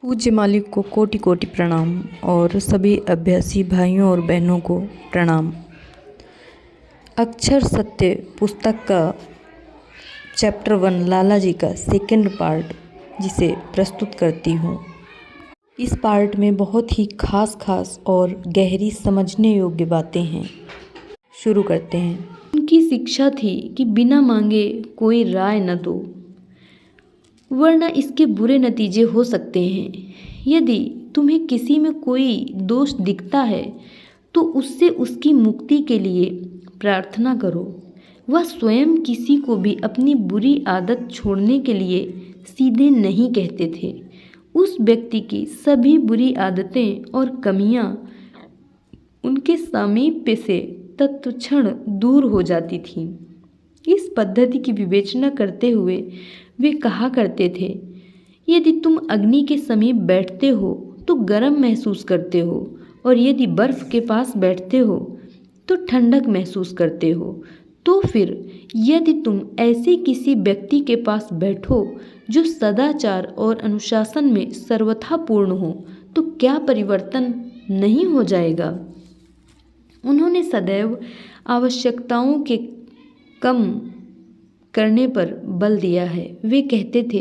पूज्य मालिक को कोटि कोटि प्रणाम और सभी अभ्यासी भाइयों और बहनों को प्रणाम। अक्षर सत्य पुस्तक का चैप्टर 1 लाला जी का सेकंड पार्ट जिसे प्रस्तुत करती हूँ। इस पार्ट में बहुत ही खास और गहरी समझने योग्य बातें हैं। शुरू करते हैं। उनकी शिक्षा थी कि बिना मांगे कोई राय न दो, वरना इसके बुरे नतीजे हो सकते हैं। यदि तुम्हें किसी में कोई दोष दिखता है तो उससे उसकी मुक्ति के लिए प्रार्थना करो। वह स्वयं किसी को भी अपनी बुरी आदत छोड़ने के लिए सीधे नहीं कहते थे। उस व्यक्ति की सभी बुरी आदतें और कमियां उनके सामीप्य से तत्क्षण दूर हो जाती थीं। इस पद्धति की विवेचना करते हुए वे कहा करते थे, यदि तुम अग्नि के समीप बैठते हो तो गर्म महसूस करते हो, और यदि बर्फ के पास बैठते हो तो ठंडक महसूस करते हो, तो फिर यदि तुम ऐसे किसी व्यक्ति के पास बैठो जो सदाचार और अनुशासन में सर्वथा पूर्ण हो, तो क्या परिवर्तन नहीं हो जाएगा। उन्होंने सदैव आवश्यकताओं के कम करने पर बल दिया है। वे कहते थे,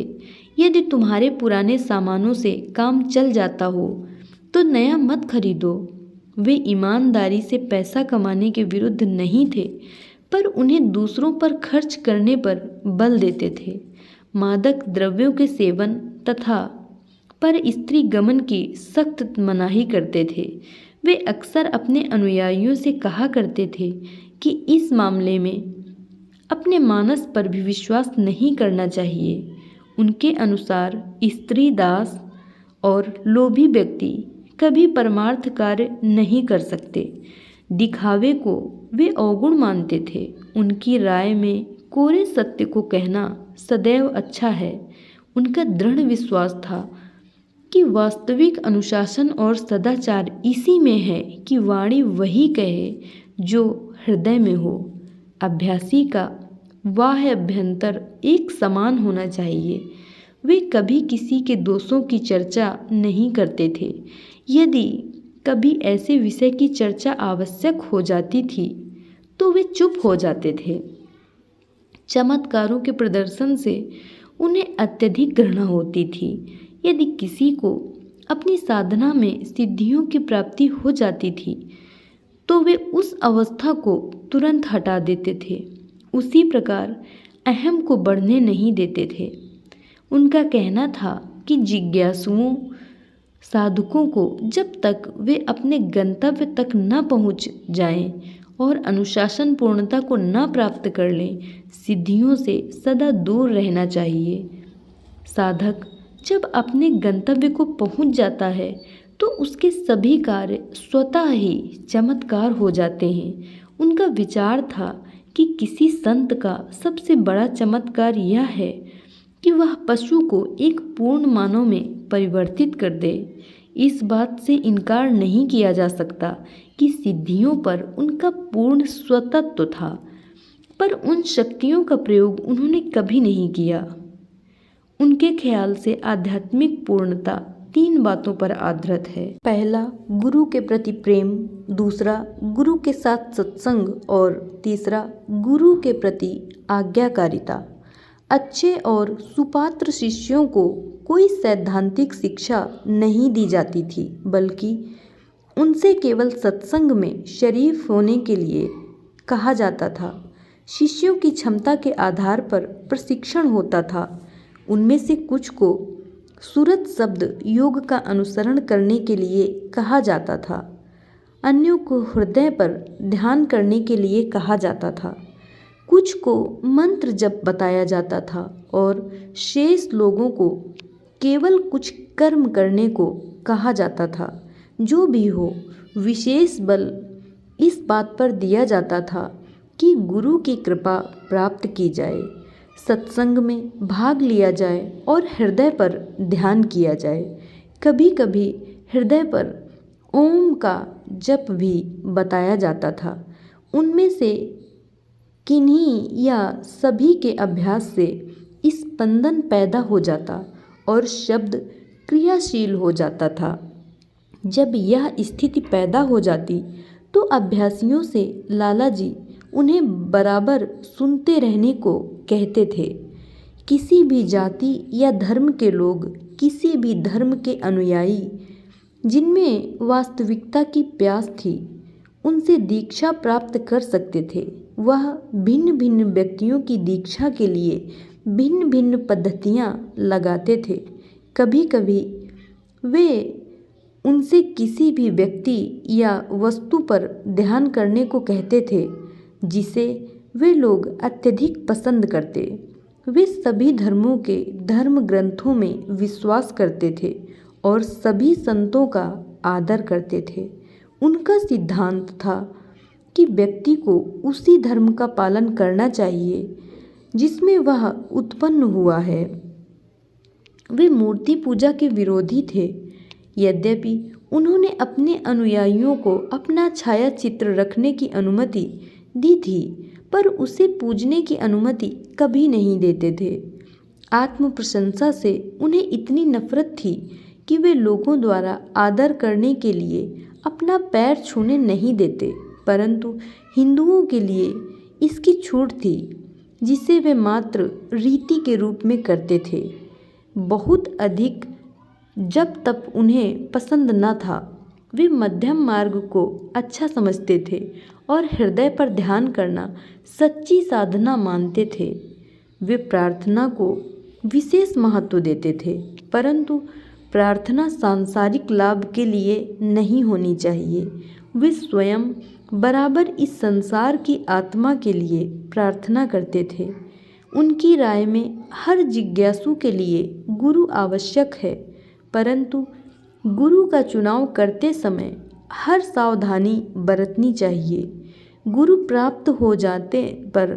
यदि तुम्हारे पुराने सामानों से काम चल जाता हो तो नया मत खरीदो। वे ईमानदारी से पैसा कमाने के विरुद्ध नहीं थे, पर उन्हें दूसरों पर खर्च करने पर बल देते थे। मादक द्रव्यों के सेवन तथा पर स्त्री गमन की सख्त मनाही करते थे। वे अक्सर अपने अनुयायियों से कहा करते थे कि इस मामले में अपने मानस पर भी विश्वास नहीं करना चाहिए। उनके अनुसार स्त्री दास और लोभी व्यक्ति कभी परमार्थ कार्य नहीं कर सकते। दिखावे को वे अवगुण मानते थे। उनकी राय में कोरे सत्य को कहना सदैव अच्छा है। उनका दृढ़ विश्वास था कि वास्तविक अनुशासन और सदाचार इसी में है कि वाणी वही कहे जो हृदय में हो। अभ्यासी का बाह्य अभ्यंतर एक समान होना चाहिए। वे कभी किसी के दोषों की चर्चा नहीं करते थे। यदि कभी ऐसे विषय की चर्चा आवश्यक हो जाती थी तो वे चुप हो जाते थे। चमत्कारों के प्रदर्शन से उन्हें अत्यधिक घृणा होती थी। यदि किसी को अपनी साधना में सिद्धियों की प्राप्ति हो जाती थी तो वे उस अवस्था को तुरंत हटा देते थे। उसी प्रकार अहम को बढ़ने नहीं देते थे। उनका कहना था कि जिज्ञासुओं साधकों को जब तक वे अपने गंतव्य तक न पहुँच जाएं और अनुशासन पूर्णता को न प्राप्त कर लें, सिद्धियों से सदा दूर रहना चाहिए। साधक जब अपने गंतव्य को पहुँच जाता है तो उसके सभी कार्य स्वतः ही चमत्कार हो जाते हैं। उनका विचार था कि किसी संत का सबसे बड़ा चमत्कार यह है कि वह पशु को एक पूर्ण मानव में परिवर्तित कर दे। इस बात से इनकार नहीं किया जा सकता कि सिद्धियों पर उनका पूर्ण स्वतंत्र था, पर उन शक्तियों का प्रयोग उन्होंने कभी नहीं किया। उनके ख्याल से आध्यात्मिक पूर्णता 3 बातों पर आधारित है। पहला, गुरु के प्रति प्रेम। दूसरा, गुरु के साथ सत्संग। और तीसरा, गुरु के प्रति आज्ञाकारिता। अच्छे और सुपात्र शिष्यों को कोई सैद्धांतिक शिक्षा नहीं दी जाती थी, बल्कि उनसे केवल सत्संग में शरीफ होने के लिए कहा जाता था। शिष्यों की क्षमता के आधार पर प्रशिक्षण होता था। उनमें से कुछ को सूरत शब्द योग का अनुसरण करने के लिए कहा जाता था, अन्यों को हृदय पर ध्यान करने के लिए कहा जाता था, कुछ को मंत्र जप बताया जाता था और शेष लोगों को केवल कुछ कर्म करने को कहा जाता था। जो भी हो, विशेष बल इस बात पर दिया जाता था कि गुरु की कृपा प्राप्त की जाए, सत्संग में भाग लिया जाए और हृदय पर ध्यान किया जाए। कभी कभी हृदय पर ओम का जप भी बताया जाता था। उनमें से किन्हीं या सभी के अभ्यास से स्पंदन पैदा हो जाता और शब्द क्रियाशील हो जाता था। जब यह स्थिति पैदा हो जाती तो अभ्यासियों से लाला जी उन्हें बराबर सुनते रहने को कहते थे। किसी भी जाति या धर्म के लोग, किसी भी धर्म के अनुयायी जिनमें वास्तविकता की प्यास थी, उनसे दीक्षा प्राप्त कर सकते थे। वह भिन्न भिन्न व्यक्तियों की दीक्षा के लिए भिन्न भिन्न पद्धतियाँ लगाते थे। कभी कभी वे उनसे किसी भी व्यक्ति या वस्तु पर ध्यान करने को कहते थे जिसे वे लोग अत्यधिक पसंद करते। वे सभी धर्मों के धर्म ग्रंथों में विश्वास करते थे और सभी संतों का आदर करते थे। उनका सिद्धांत था कि व्यक्ति को उसी धर्म का पालन करना चाहिए जिसमें वह उत्पन्न हुआ है। वे मूर्ति पूजा के विरोधी थे। यद्यपि उन्होंने अपने अनुयायियों को अपना छायाचित्र रखने की अनुमति दी थी, पर उसे पूजने की अनुमति कभी नहीं देते थे। आत्म प्रशंसा से उन्हें इतनी नफरत थी कि वे लोगों द्वारा आदर करने के लिए अपना पैर छूने नहीं देते, परंतु हिंदुओं के लिए इसकी छूट थी जिसे वे मात्र रीति के रूप में करते थे। बहुत अधिक जब तक उन्हें पसंद न था। वे मध्यम मार्ग को अच्छा समझते थे और हृदय पर ध्यान करना सच्ची साधना मानते थे। वे प्रार्थना को विशेष महत्व देते थे, परंतु प्रार्थना सांसारिक लाभ के लिए नहीं होनी चाहिए। वे स्वयं बराबर इस संसार की आत्मा के लिए प्रार्थना करते थे। उनकी राय में हर जिज्ञासु के लिए गुरु आवश्यक है, परंतु गुरु का चुनाव करते समय हर सावधानी बरतनी चाहिए। गुरु प्राप्त हो जाते पर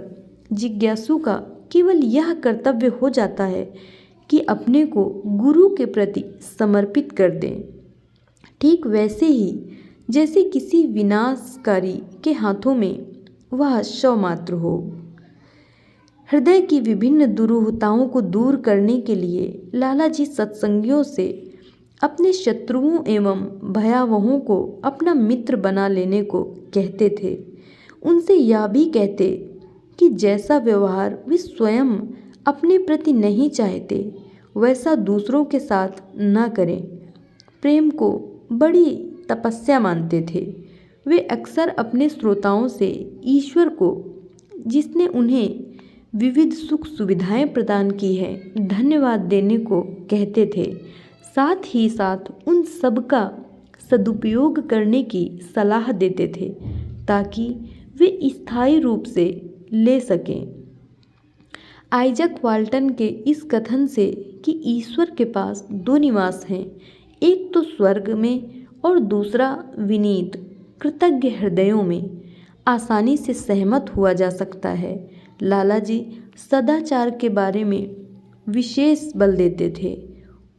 जिज्ञासु का केवल यह कर्तव्य हो जाता है कि अपने को गुरु के प्रति समर्पित कर दें, ठीक वैसे ही जैसे किसी विनाशकारी के हाथों में वह शव मात्र हो। हृदय की विभिन्न दुरूहताओं को दूर करने के लिए लाला जी सत्संगियों से अपने शत्रुओं एवं भयावहों को अपना मित्र बना लेने को कहते थे। उनसे यह भी कहते कि जैसा व्यवहार वे स्वयं अपने प्रति नहीं चाहते, वैसा दूसरों के साथ न करें। प्रेम को बड़ी तपस्या मानते थे। वे अक्सर अपने श्रोताओं से ईश्वर को, जिसने उन्हें विविध सुख सुविधाएं प्रदान की हैं, धन्यवाद देने को कहते थे। साथ ही साथ उन सब का सदुपयोग करने की सलाह देते थे ताकि वे स्थायी रूप से ले सकें। आइजैक वाल्टन के इस कथन से कि ईश्वर के पास दो निवास हैं, एक तो स्वर्ग में और दूसरा विनीत कृतज्ञ हृदयों में, आसानी से सहमत हुआ जा सकता है। लाला जी सदाचार के बारे में विशेष बल देते थे।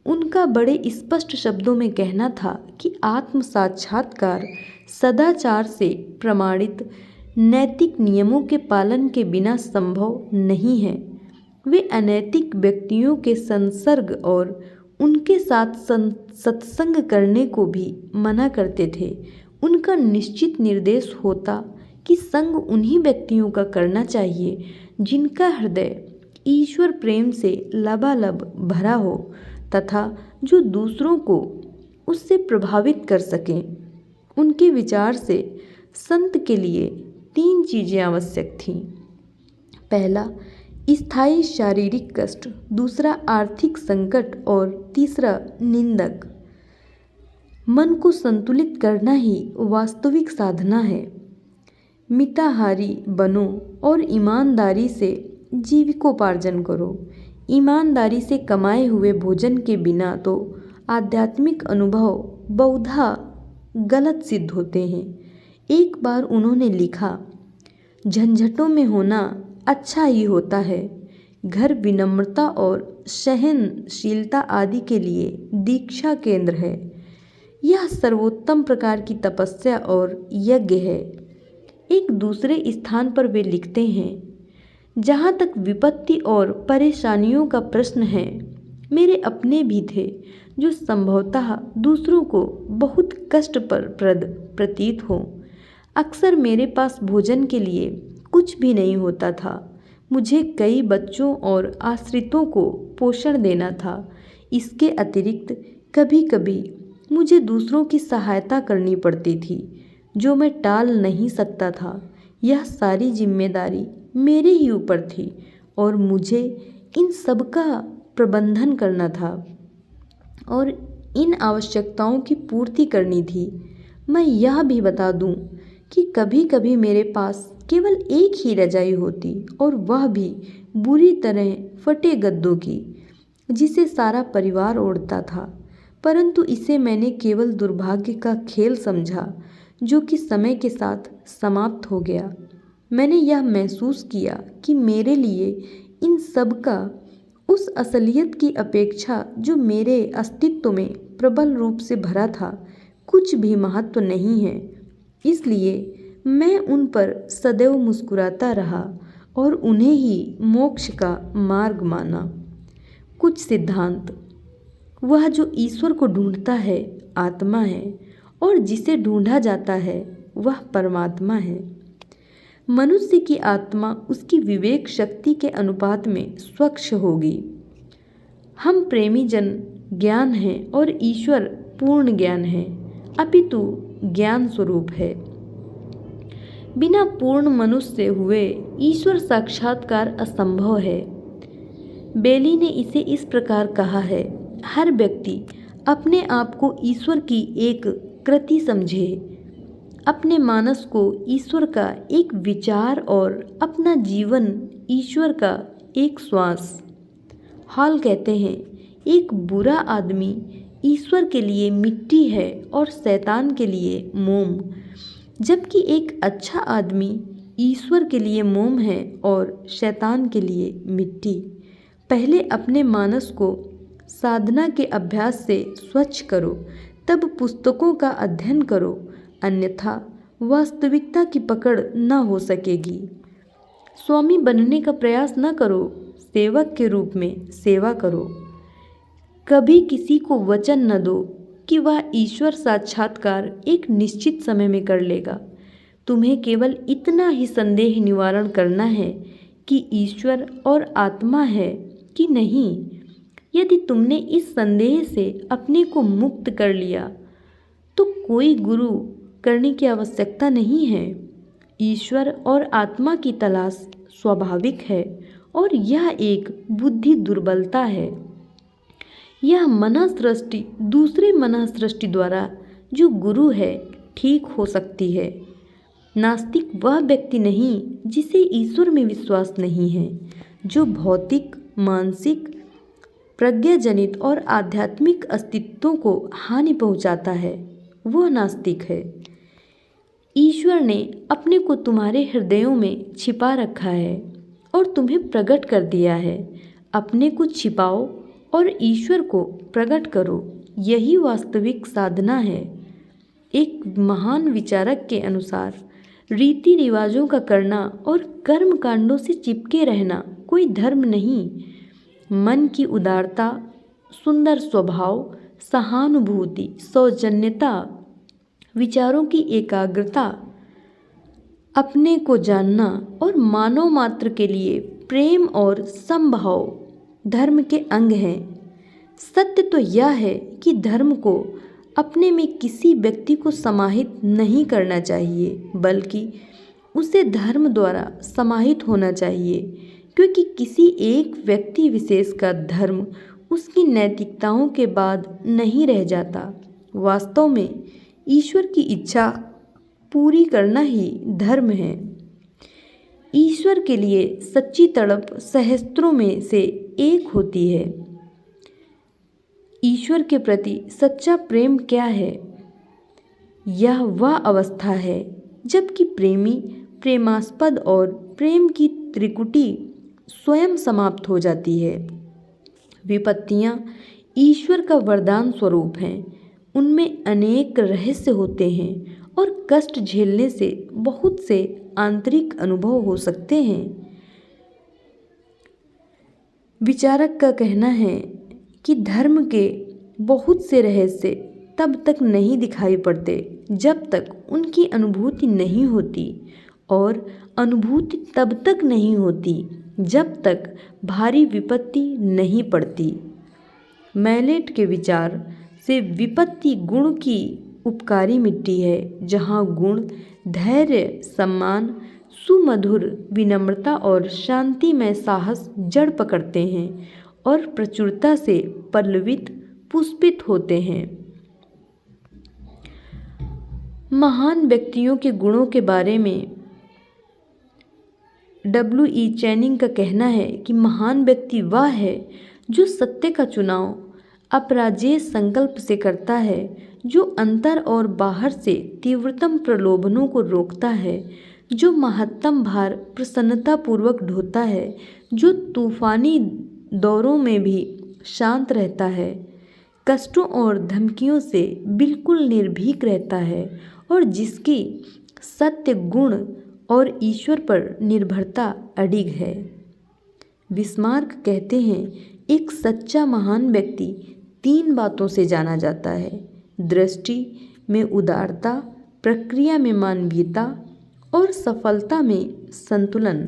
उनका बड़े स्पष्ट शब्दों में कहना था कि आत्म साक्षात्कार सदाचार से प्रमाणित नैतिक नियमों के पालन के बिना संभव नहीं है। वे अनैतिक व्यक्तियों के संसर्ग और उनके साथ सत्संग करने को भी मना करते थे। उनका निश्चित निर्देश होता कि संग उन्हीं व्यक्तियों का करना चाहिए जिनका हृदय ईश्वर प्रेम से लबालब भरा हो तथा जो दूसरों को उससे प्रभावित कर सकें। उनके विचार से संत के लिए 3 चीज़ें आवश्यक थीं। पहला, स्थायी शारीरिक कष्ट, दूसरा आर्थिक संकट और तीसरा निंदक। मन को संतुलित करना ही वास्तविक साधना है। मिताहारी बनो और ईमानदारी से जीविकोपार्जन करो। ईमानदारी से कमाए हुए भोजन के बिना तो आध्यात्मिक अनुभव बहुधा गलत सिद्ध होते हैं। एक बार उन्होंने लिखा, झंझटों में होना अच्छा ही होता है। घर विनम्रता और सहनशीलता आदि के लिए दीक्षा केंद्र है। यह सर्वोत्तम प्रकार की तपस्या और यज्ञ है। एक दूसरे स्थान पर वे लिखते हैं, जहाँ तक विपत्ति और परेशानियों का प्रश्न है, मेरे अपने भी थे जो संभवतः दूसरों को बहुत कष्टप्रद प्रतीत हो। अक्सर मेरे पास भोजन के लिए कुछ भी नहीं होता था। मुझे कई बच्चों और आश्रितों को पोषण देना था। इसके अतिरिक्त कभी कभी मुझे दूसरों की सहायता करनी पड़ती थी, जो मैं टाल नहीं सकता था। यह सारी जिम्मेदारी मेरे ही ऊपर थी और मुझे इन सब का प्रबंधन करना था और इन आवश्यकताओं की पूर्ति करनी थी। मैं यह भी बता दूं कि कभी कभी मेरे पास केवल एक ही रजाई होती और वह भी बुरी तरह फटे गद्दों की, जिसे सारा परिवार ओढ़ता था। परंतु इसे मैंने केवल दुर्भाग्य का खेल समझा, जो कि समय के साथ समाप्त हो गया। मैंने यह महसूस किया कि मेरे लिए इन सब का उस असलियत की अपेक्षा जो मेरे अस्तित्व में प्रबल रूप से भरा था, कुछ भी महत्व नहीं है। इसलिए मैं उन पर सदैव मुस्कुराता रहा और उन्हें ही मोक्ष का मार्ग माना। कुछ सिद्धांत। वह जो ईश्वर को ढूंढता है आत्मा है, और जिसे ढूंढा जाता है वह परमात्मा है। मनुष्य की आत्मा उसकी विवेक शक्ति के अनुपात में स्वच्छ होगी। हम प्रेमी जन ज्ञान हैं और ईश्वर पूर्ण ज्ञान है, अपितु ज्ञान स्वरूप है। बिना पूर्ण मनुष्य हुए ईश्वर साक्षात्कार असंभव है। बेली ने इसे इस प्रकार कहा है, हर व्यक्ति अपने आप को ईश्वर की एक कृति समझे, अपने मानस को ईश्वर का एक विचार और अपना जीवन ईश्वर का एक श्वास। हॉल कहते हैं, एक बुरा आदमी ईश्वर के लिए मिट्टी है और शैतान के लिए मोम, जबकि एक अच्छा आदमी ईश्वर के लिए मोम है और शैतान के लिए मिट्टी। पहले अपने मानस को साधना के अभ्यास से स्वच्छ करो, तब पुस्तकों का अध्ययन करो, अन्यथा वास्तविकता की पकड़ न हो सकेगी। स्वामी बनने का प्रयास न करो, सेवक के रूप में सेवा करो। कभी किसी को वचन न दो कि वह ईश्वर साक्षात्कार एक निश्चित समय में कर लेगा। तुम्हें केवल इतना ही संदेह निवारण करना है कि ईश्वर और आत्मा है कि नहीं। यदि तुमने इस संदेह से अपने को मुक्त कर लिया तो कोई गुरु करने की आवश्यकता नहीं है। ईश्वर और आत्मा की तलाश स्वाभाविक है और यह एक बुद्धि दुर्बलता है। यह मनःसृष्टि दूसरे मनःसृष्टि द्वारा जो गुरु है ठीक हो सकती है। नास्तिक वह व्यक्ति नहीं जिसे ईश्वर में विश्वास नहीं है। जो भौतिक, मानसिक, प्रज्ञाजनित और आध्यात्मिक अस्तित्वों को हानि पहुंचाता है, वह नास्तिक है। ईश्वर ने अपने को तुम्हारे हृदयों में छिपा रखा है और तुम्हें प्रकट कर दिया है। अपने को छिपाओ और ईश्वर को प्रकट करो, यही वास्तविक साधना है। एक महान विचारक के अनुसार रीति रिवाजों का करना और कर्म कांडों से चिपके रहना कोई धर्म नहीं। मन की उदारता, सुंदर स्वभाव, सहानुभूति, सौजन्यता, विचारों की एकाग्रता, अपने को जानना और मानव मात्र के लिए प्रेम और समभाव धर्म के अंग हैं। सत्य तो यह है कि धर्म को अपने में किसी व्यक्ति को समाहित नहीं करना चाहिए, बल्कि उसे धर्म द्वारा समाहित होना चाहिए, क्योंकि किसी एक व्यक्ति विशेष का धर्म उसकी नैतिकताओं के बाद नहीं रह जाता। वास्तव में ईश्वर की इच्छा पूरी करना ही धर्म है। ईश्वर के लिए सच्ची तड़प सहस्त्रों में से एक होती है। ईश्वर के प्रति सच्चा प्रेम क्या है? यह वह अवस्था है जबकि प्रेमी, प्रेमास्पद और प्रेम की त्रिकुटी स्वयं समाप्त हो जाती है। विपत्तियाँ ईश्वर का वरदान स्वरूप हैं। उनमें अनेक रहस्य होते हैं और कष्ट झेलने से बहुत से आंतरिक अनुभव हो सकते हैं। विचारक का कहना है कि धर्म के बहुत से रहस्य तब तक नहीं दिखाई पड़ते जब तक उनकी अनुभूति नहीं होती, और अनुभूति तब तक नहीं होती जब तक भारी विपत्ति नहीं पड़ती। मैलेट के विचार से विपत्ति गुण की उपकारी मिट्टी है, जहाँ गुण धैर्य, सम्मान, सुमधुर विनम्रता और शांतिमय साहस जड़ पकड़ते हैं और प्रचुरता से पल्लवित पुष्पित होते हैं। महान व्यक्तियों के गुणों के बारे में W.E. चैनिंग का कहना है कि महान व्यक्ति वह है जो सत्य का चुनाव अपराजेय संकल्प से करता है, जो अंतर और बाहर से तीव्रतम प्रलोभनों को रोकता है, जो महत्तम भार प्रसन्नतापूर्वक ढोता है, जो तूफानी दौरों में भी शांत रहता है, कष्टों और धमकियों से बिल्कुल निर्भीक रहता है, और जिसकी सत्य गुण और ईश्वर पर निर्भरता अडिग है। बिस्मार्क कहते हैं, एक सच्चा महान व्यक्ति 3 बातों से जाना जाता है: दृष्टि में उदारता, प्रक्रिया में मानवीयता और सफलता में संतुलन।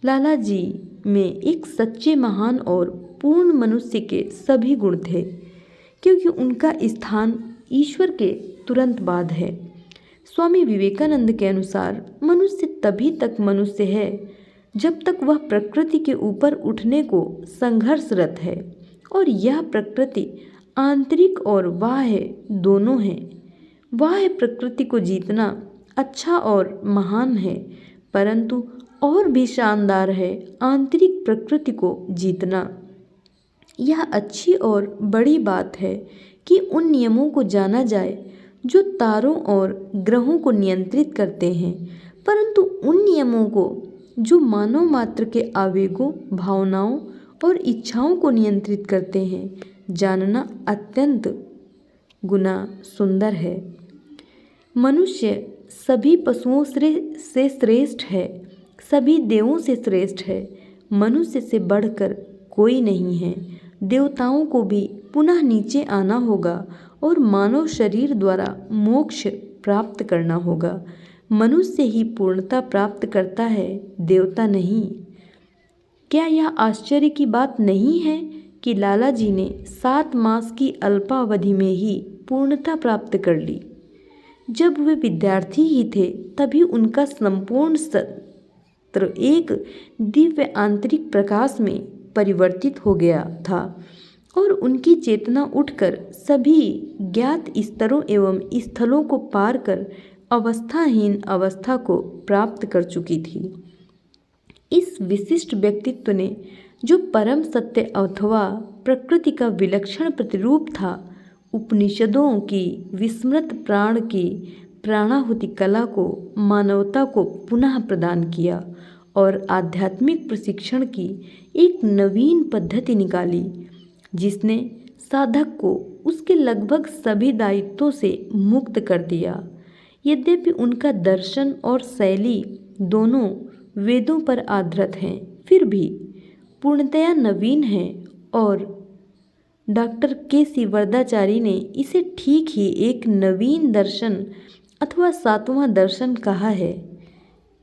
लाला जी में एक सच्चे, महान और पूर्ण मनुष्य के सभी गुण थे, क्योंकि उनका स्थान ईश्वर के तुरंत बाद है। स्वामी विवेकानंद के अनुसार मनुष्य तभी तक मनुष्य है जब तक वह प्रकृति के ऊपर उठने को संघर्षरत है, और यह प्रकृति आंतरिक और बाह्य दोनों है। बाह्य प्रकृति को जीतना अच्छा और महान है, परंतु और भी शानदार है आंतरिक प्रकृति को जीतना। यह अच्छी और बड़ी बात है कि उन नियमों को जाना जाए जो तारों और ग्रहों को नियंत्रित करते हैं, परंतु उन नियमों को जो मानव मात्र के आवेगों, भावनाओं और इच्छाओं को नियंत्रित करते हैं, जानना अत्यंत गुना सुंदर है। मनुष्य सभी पशुओं से श्रेष्ठ है, सभी देवों से श्रेष्ठ है। मनुष्य से बढ़कर कोई नहीं है। देवताओं को भी पुनः नीचे आना होगा और मानव शरीर द्वारा मोक्ष प्राप्त करना होगा। मनुष्य ही पूर्णता प्राप्त करता है, देवता नहीं। क्या यह आश्चर्य की बात नहीं है कि लाला जी ने 7 मास की अल्पावधि में ही पूर्णता प्राप्त कर ली? जब वे विद्यार्थी ही थे तभी उनका संपूर्ण सत्र एक दिव्य आंतरिक प्रकाश में परिवर्तित हो गया था, और उनकी चेतना उठकर सभी ज्ञात स्तरों एवं स्थलों को पार कर अवस्थाहीन अवस्था को प्राप्त कर चुकी थी। इस विशिष्ट व्यक्तित्व ने, जो परम सत्य अथवा प्रकृति का विलक्षण प्रतिरूप था, उपनिषदों की विस्मृत प्राण की प्राणाहुति कला को मानवता को पुनः प्रदान किया और आध्यात्मिक प्रशिक्षण की एक नवीन पद्धति निकाली, जिसने साधक को उसके लगभग सभी दायित्वों से मुक्त कर दिया। यद्यपि उनका दर्शन और शैली दोनों वेदों पर आधारित हैं, फिर भी पूर्णतया नवीन है, और डॉक्टर के.सी. वरदाचारी ने इसे ठीक ही एक नवीन दर्शन अथवा 7वां दर्शन कहा है।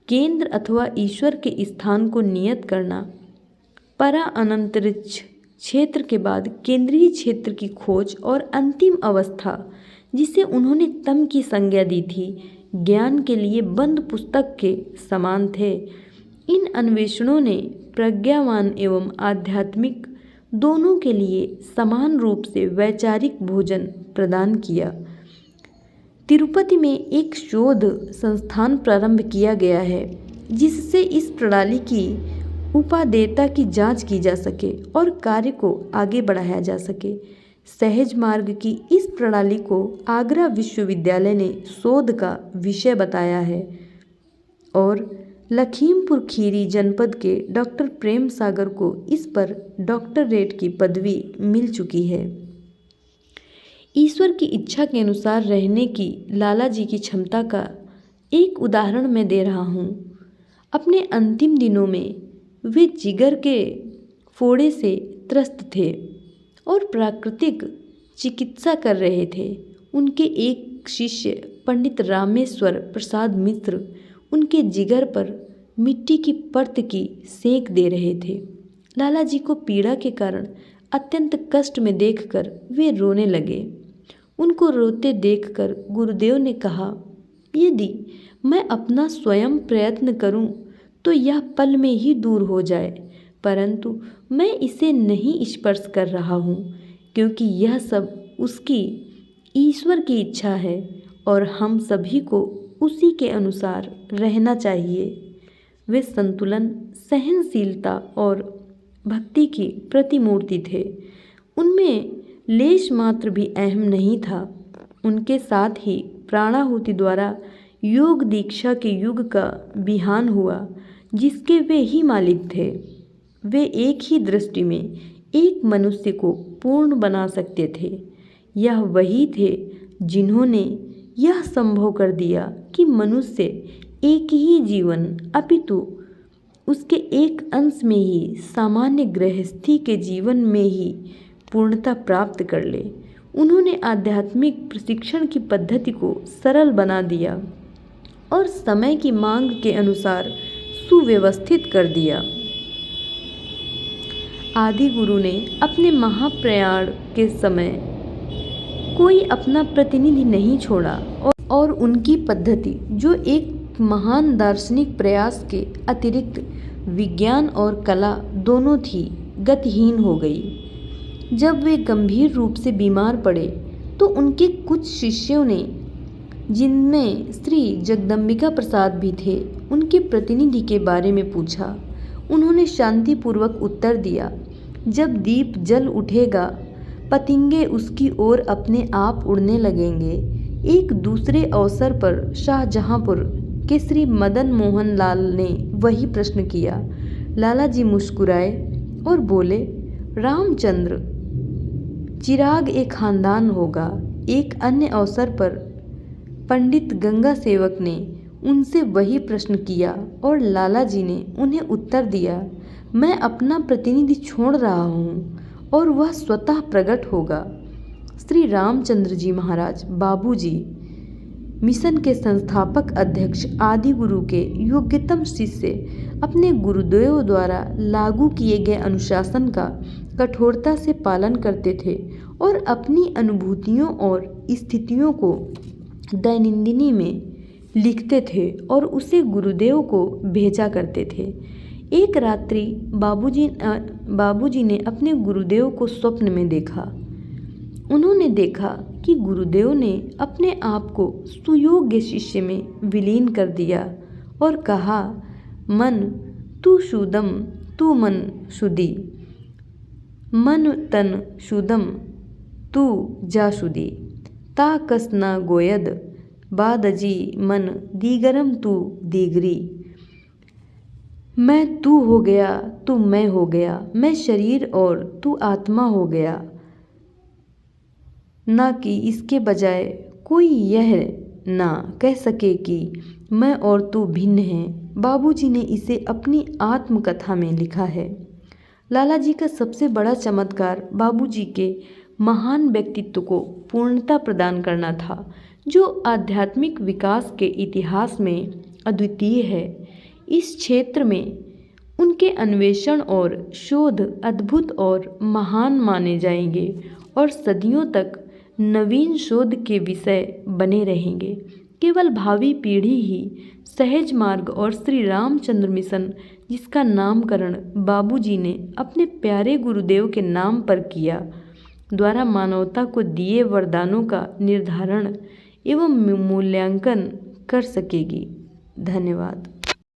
केंद्र अथवा ईश्वर के स्थान को नियत करना, परा अनंतरिक्ष क्षेत्र के बाद केंद्रीय क्षेत्र की खोज, और अंतिम अवस्था जिसे उन्होंने तम की संज्ञा दी थी, ज्ञान के लिए बंद पुस्तक के समान थे। इन अन्वेषणों ने प्रज्ञावान एवं आध्यात्मिक दोनों के लिए समान रूप से वैचारिक भोजन प्रदान किया। तिरुपति में एक शोध संस्थान प्रारंभ किया गया है, जिससे इस प्रणाली की उपादेयता की जांच की जा सके और कार्य को आगे बढ़ाया जा सके। सहज मार्ग की इस प्रणाली को आगरा विश्वविद्यालय ने शोध का विषय बताया है, और लखीमपुर खीरी जनपद के डॉक्टर प्रेम सागर को इस पर डॉक्टरेट की पदवी मिल चुकी है। ईश्वर की इच्छा के अनुसार रहने की लाला जी की क्षमता का एक उदाहरण मैं दे रहा हूँ। अपने अंतिम दिनों में वे जिगर के फोड़े से त्रस्त थे और प्राकृतिक चिकित्सा कर रहे थे। उनके एक शिष्य पंडित रामेश्वर प्रसाद मिश्र उनके जिगर पर मिट्टी की परत की सेक दे रहे थे। लाला जी को पीड़ा के कारण अत्यंत कष्ट में देखकर वे रोने लगे। उनको रोते देखकर गुरुदेव ने कहा, यदि मैं अपना स्वयं प्रयत्न करूं तो यह पल में ही दूर हो जाए, परंतु मैं इसे नहीं स्पर्श कर रहा हूं, क्योंकि यह सब उसकी ईश्वर की इच्छा है और हम सभी को उसी के अनुसार रहना चाहिए। वे संतुलन, सहनशीलता और भक्ति की प्रतिमूर्ति थे। उनमें लेश मात्र भी अहम नहीं था। उनके साथ ही प्राणाहुति द्वारा योग दीक्षा के युग का बिहान हुआ, जिसके वे ही मालिक थे। वे एक ही दृष्टि में एक मनुष्य को पूर्ण बना सकते थे। यह वही थे जिन्होंने यह संभव कर दिया कि मनुष्य एक ही जीवन अपितु उसके एक अंश में ही सामान्य गृहस्थी के जीवन में ही पूर्णता प्राप्त कर ले। उन्होंने आध्यात्मिक प्रशिक्षण की पद्धति को सरल बना दिया और समय की मांग के अनुसार सुव्यवस्थित कर दिया। आदि गुरु ने अपने महाप्रयाण के समय कोई अपना प्रतिनिधि नहीं छोड़ा और उनकी पद्धति, जो एक महान दार्शनिक प्रयास के अतिरिक्त विज्ञान और कला दोनों थी, गतिहीन हो गई। जब वे गंभीर रूप से बीमार पड़े तो उनके कुछ शिष्यों ने, जिनमें श्री जगदम्बिका प्रसाद भी थे, उनके प्रतिनिधि के बारे में पूछा। उन्होंने शांतिपूर्वक उत्तर दिया, जब दीप जल उठेगा पतंगे उसकी ओर अपने आप उड़ने लगेंगे। एक दूसरे अवसर पर शाहजहांपुर के श्री मदन मोहन लाल ने वही प्रश्न किया। लाला जी मुस्कुराए और बोले, रामचंद्र, चिराग एक खानदान होगा। एक अन्य अवसर पर पंडित गंगा सेवक ने उनसे वही प्रश्न किया और लाला जी ने उन्हें उत्तर दिया, मैं अपना प्रतिनिधि छोड़ रहा हूँ और वह स्वतः प्रकट होगा। श्री रामचंद्र जी महाराज बाबूजी मिशन के संस्थापक अध्यक्ष आदि गुरु के योग्यतम शिष्य अपने गुरुदेव द्वारा लागू किए गए अनुशासन का कठोरता से पालन करते थे और अपनी अनुभूतियों और स्थितियों को दैनंदिनी में लिखते थे और उसे गुरुदेव को भेजा करते थे। एक रात्रि बाबूजी ने अपने गुरुदेव को स्वप्न में देखा। उन्होंने देखा कि गुरुदेव ने अपने आप को सुयोग्य शिष्य में विलीन कर दिया और कहा, मन तू शुदम तू मन शुद्धि, मन तन शुदम तू जा शुद्धि, ता कसना गोयद बादजी मन दीगरम तू दीगरी। मैं तू हो गया, तू मैं हो गया, मैं शरीर और तू आत्मा हो गया, ना कि इसके बजाय कोई यह ना कह सके कि मैं और तू भिन्न हैं। बाबूजी ने इसे अपनी आत्मकथा में लिखा है। लाला जी का सबसे बड़ा चमत्कार बाबूजी के महान व्यक्तित्व को पूर्णता प्रदान करना था, जो आध्यात्मिक विकास के इतिहास में अद्वितीय है। इस क्षेत्र में उनके अन्वेषण और शोध अद्भुत और महान माने जाएंगे और सदियों तक नवीन शोध के विषय बने रहेंगे। केवल भावी पीढ़ी ही सहज मार्ग और श्री रामचंद्र मिशन, जिसका नामकरण बाबूजी ने अपने प्यारे गुरुदेव के नाम पर किया, द्वारा मानवता को दिए वरदानों का निर्धारण एवं मूल्यांकन कर सकेगी। धन्यवाद।